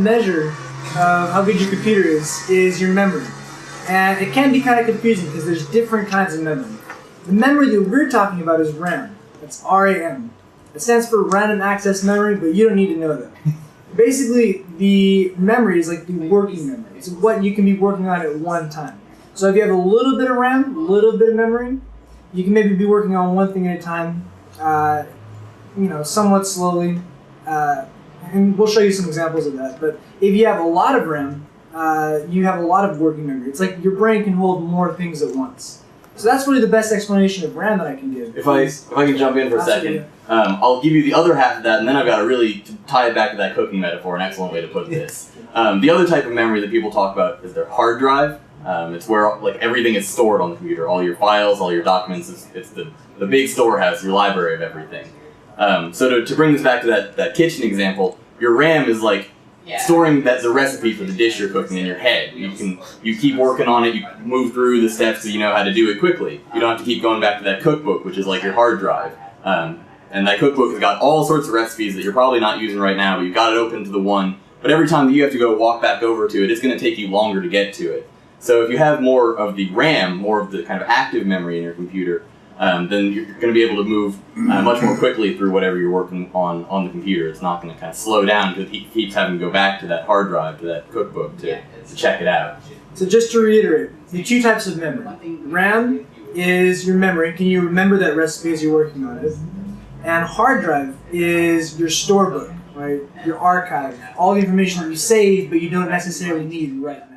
measure of how good your computer is your memory. And it can be kind of confusing because there's different kinds of memory. The memory that we're talking about is RAM. That's RAM. It stands for random access memory, but you don't need to know that. Basically, the memory is like the working memory. It's what you can be working on at one time. So if you have a little bit of RAM, a little bit of memory, you can maybe be working on one thing at a time, somewhat slowly. And we'll show you some examples of that. But if you have a lot of RAM, you have a lot of working memory. It's like your brain can hold more things at once. So that's really the best explanation of RAM that I can give. If I can jump in for a second, I'll give you the other half of that, and then I've got to tie it back to that cooking metaphor, an excellent way to put this. The other type of memory that people talk about is their hard drive. It's where everything is stored on the computer, all your files, all your documents. It's the big storehouse, your library of everything. So to bring this back to that kitchen example, your RAM is storing the recipe for the dish you're cooking in your head. You keep working on it, you move through the steps so you know how to do it quickly. You don't have to keep going back to that cookbook, which is like your hard drive. And that cookbook has got all sorts of recipes that you're probably not using right now, but you've got it open to the one. But every time that you have to go walk back over to it, it's going to take you longer to get to it. So if you have more of the RAM, more of the kind of active memory in your computer, then you're going to be able to move much more quickly through whatever you're working on the computer. It's not going to kind of slow down because it keeps having to go back to that hard drive, to that cookbook to check it out. So just to reiterate, the two types of memory. RAM is your memory. Can you remember that recipe as you're working on it? And hard drive is your storebook, right? Your archive. All the information that you save but you don't necessarily need right now.